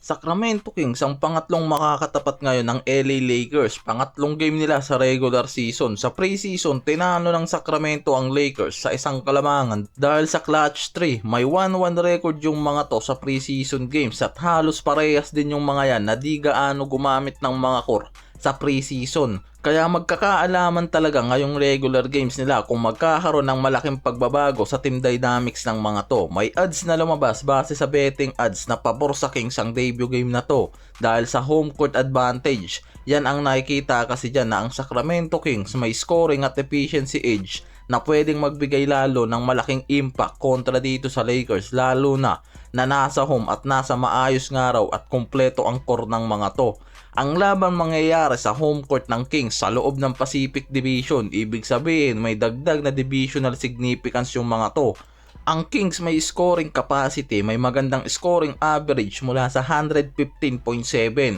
Sacramento Kings ang pangatlong makakatapat ngayon ng LA Lakers. Pangatlong game nila sa regular season. Sa preseason, tinalo ng Sacramento ang Lakers sa isang kalamangan dahil sa clutch 3. May 1-1 record yung mga to sa preseason games at halos parehas din yung mga yan na di gaano gumamit ng mga core sa preseason. Kaya magkakaalaman talaga ngayong regular games nila kung magkakaroon ng malaking pagbabago sa team dynamics ng mga to. May odds na lumabas base sa betting odds na pabor sa Kings ang debut game na to dahil sa home court advantage. Yan ang nakikita kasi dyan na ang Sacramento Kings may scoring at efficiency edge na pwedeng magbigay lalo ng malaking impact kontra dito sa Lakers, lalo na nasa home at nasa maayos nga raw at kumpleto ang core ng mga to. Ang laban mangyayari sa home court ng Kings sa loob ng Pacific Division, ibig sabihin may dagdag na divisional significance yung mga to. Ang Kings may scoring capacity, may magandang scoring average mula sa 115.7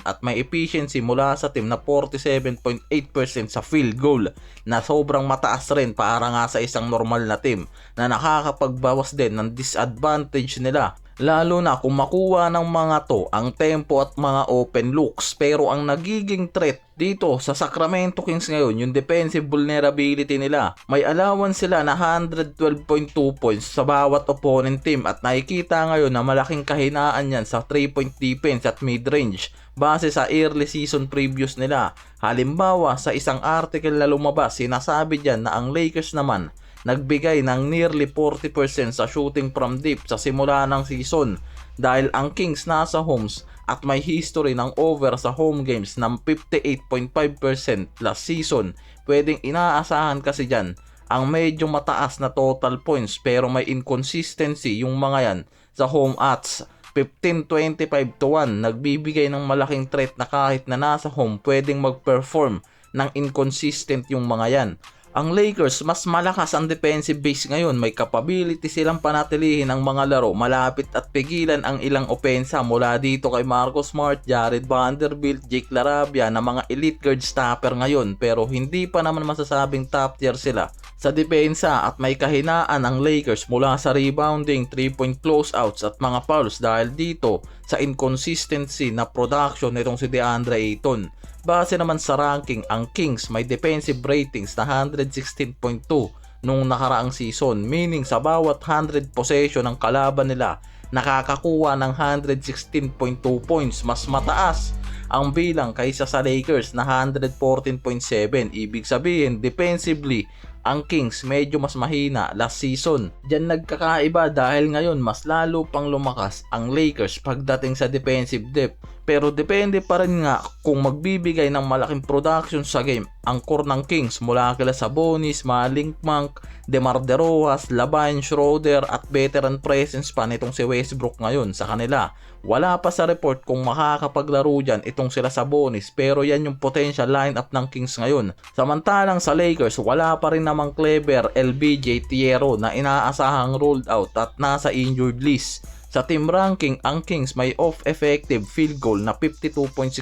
at may efficiency mula sa team na 47.8% sa field goal na sobrang mataas rin para nga sa isang normal na team na nakakapagbawas din ng disadvantage nila. Lalo na kung makuha ng mga to ang tempo at mga open looks. Pero ang nagiging threat dito sa Sacramento Kings ngayon, yung defensive vulnerability nila. May allowance sila na 112.2 points sa bawat opponent team at nakikita ngayon na malaking kahinaan yan sa 3-point defense at mid-range base sa early season previews nila. Halimbawa, sa isang article na lumabas, sinasabi dyan na ang Lakers naman nagbigay ng nearly 40% sa shooting from deep sa simula ng season dahil ang Kings nasa homes at may history ng over sa home games ng 58.5% last season. Pwedeng inaasahan kasi dyan ang medyo mataas na total points pero may inconsistency yung mga yan sa home odds. 15-25-1 nagbibigay ng malaking threat na kahit na nasa home pwedeng mag-perform ng inconsistent yung mga yan. Ang Lakers, mas malakas ang defensive base ngayon. May capability silang panatilihin ang mga laro malapit at pigilan ang ilang opensa mula dito kay Marcus Smart, Jared Vanderbilt, Jake LaRavia na mga elite guard stopper ngayon. Pero hindi pa naman masasabing top tier sila sa depensa at may kahinaan ang Lakers mula sa rebounding, 3-point closeouts at mga fouls dahil dito sa inconsistency na production nitong si DeAndre Ayton. Base naman sa ranking, ang Kings may defensive ratings na 116.2 nung nakaraang season, meaning sa bawat 100 possession ng kalaban nila, nakakakuha ng 116.2 points. Mas mataas ang bilang kaysa sa Lakers na 114.7. Ibig sabihin, defensively, ang Kings medyo mas mahina last season. Diyan nagkakaiba dahil ngayon mas lalo pang lumakas ang Lakers pagdating sa defensive depth. Pero depende pa rin nga kung magbibigay ng malaking production sa game ang core ng Kings mula kila Sabonis, Malik Monk, DeMar DeRozan, Lavine, Schroeder at veteran presence pa nitong si Westbrook ngayon sa kanila. Wala pa sa report kung makakapaglaro dyan itong sila Sabonis pero yan yung potential lineup ng Kings ngayon. Samantalang sa Lakers wala pa rin namang Kleber, LBJ, Thiero na inaasahang rolled out at nasa injured list. Sa team ranking, ang Kings may off-effective field goal na 52.6%.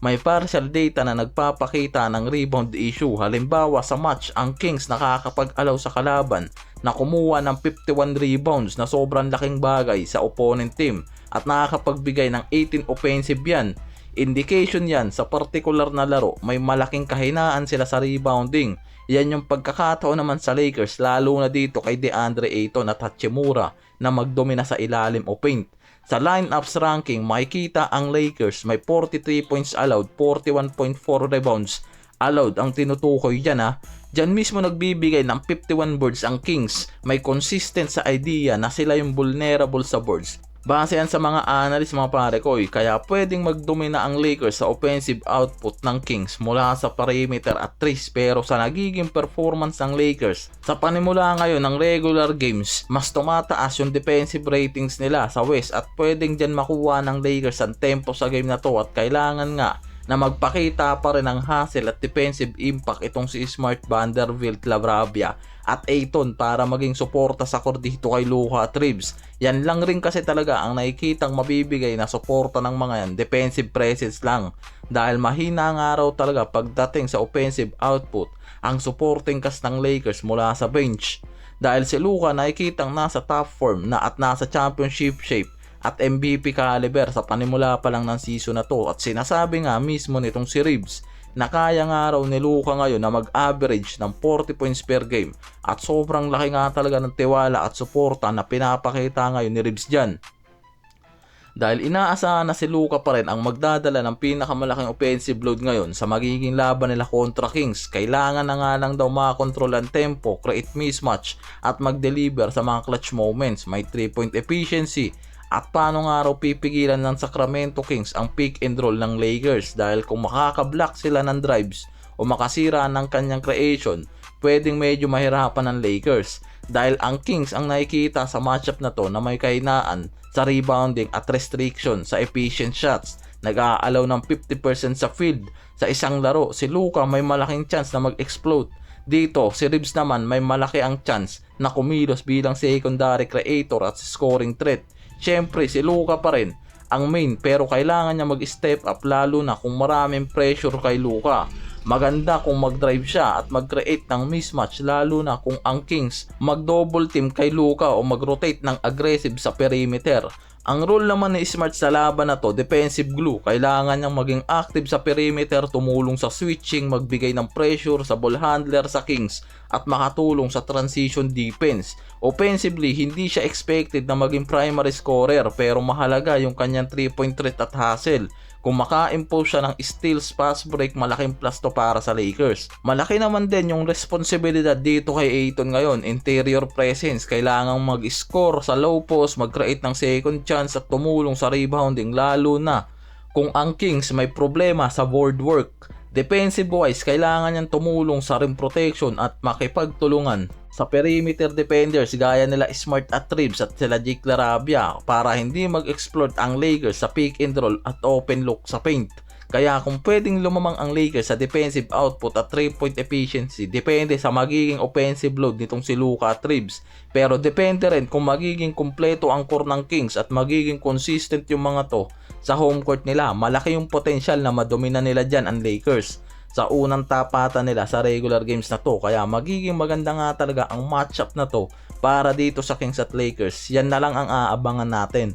May partial data na nagpapakita ng rebound issue. Halimbawa sa match, ang Kings nakakapag-allow sa kalaban na kumuha ng 51 rebounds na sobrang laking bagay sa opponent team at nakakapagbigay ng 18 offensive yan. Indication yan sa particular na laro may malaking kahinaan sila sa rebounding. Yan yung pagkakataon naman sa Lakers lalo na dito kay DeAndre Ayton at Hachimura na magdomina sa ilalim o paint. Sa lineups ranking, makikita ang Lakers may 43 points allowed, 41.4 rebounds allowed ang tinutukoy dyan ha. Dyan mismo nagbibigay ng 51 boards ang Kings. May consistent sa idea na sila yung vulnerable sa boards. Base yan sa mga analyst mga pare ko kaya pwedeng magdomina ang Lakers sa offensive output ng Kings mula sa perimeter at threes pero sa nagiging performance ng Lakers sa panimula ngayon ng regular games mas tumataas yung defensive ratings nila sa West at pwedeng dyan makuha ng Lakers ang tempo sa game na to at kailangan nga na magpakita pa rin ng hustle at defensive impact itong si Smart, Vanderbilt, LaRavia at Ayton para maging suporta sa core dito kay Luka at Reeves. Yan lang rin kasi talaga ang nakikitang mabibigay na suporta ng mga yan, defensive presence lang. Dahil mahina nga raw talaga pagdating sa offensive output ang supporting cast ng Lakers mula sa bench. Dahil si Luka nakikitang nasa top form na at nasa championship shape at MVP caliber sa panimula pa lang ng season na to, at sinasabi nga mismo nitong si Reeves na kaya nga raw ni Luka ngayon na mag-average ng 40 points per game, at sobrang laki nga talaga ng tiwala at suporta na pinapakita ngayon ni Reeves dyan. Dahil inaasahan na si Luka pa rin ang magdadala ng pinakamalaking offensive load ngayon sa magiging laban nila kontra Kings. Kailangan na nga lang daw makakontrol ang tempo, create mismatch at mag-deliver sa mga clutch moments. May 3-point efficiency. At paano nga raw pipigilan ng Sacramento Kings ang pick and roll ng Lakers? Dahil kung makaka-block sila ng drives o makasira ng kanyang creation, pwedeng medyo mahirapan ng Lakers. Dahil ang Kings ang nakikita sa matchup na to na may kahinaan sa rebounding at restriction sa efficient shots. Nag-aalaw ng 50% sa field sa isang laro. Si Luka may malaking chance na mag-explode. Dito, si Reeves naman may malaki ang chance na kumilos bilang secondary creator at scoring threat. Siyempre, si Luka pa rin ang main, pero kailangan niya mag-step up lalo na kung maraming pressure kay Luka. Maganda kung mag-drive siya at mag-create ng mismatch lalo na kung ang Kings mag-double team kay Luka o mag-rotate ng aggressive sa perimeter. Ang role naman ni Smart sa laban na to, defensive glue. Kailangan niyang maging active sa perimeter, tumulong sa switching, magbigay ng pressure sa ball handler sa Kings at makatulong sa transition defense. Offensively, hindi siya expected na maging primary scorer, pero mahalaga yung kanyang 3-point threat at hustle. Kung maka-impose siya ng steals, pass break, malaking plus to para sa Lakers. Malaki naman din yung responsibilidad dito kay Ayton ngayon. Interior presence, kailangang mag-score sa low post, mag-create ng second chance at tumulong sa rebounding lalo na kung ang Kings may problema sa board work. Defensive wise, kailangan niyang tumulong sa rim protection at makipagtulungan sa perimeter defenders gaya nila Smart at Reeves at sila Jake LaRavia para hindi mag-exploit ang Lakers sa pick and roll at open look sa paint. Kaya kung pwedeng lumamang ang Lakers sa defensive output at 3-point efficiency, depende sa magiging offensive load nitong si Luka at Reeves. Pero depende rin kung magiging kumpleto ang core ng Kings at magiging consistent yung mga to sa home court nila. Malaki yung potential na madomina nila dyan ang Lakers sa unang tapatan nila sa regular games na to. Kaya magiging maganda nga talaga ang matchup na to para dito sa Kings at Lakers. Yan na lang ang aabangan natin.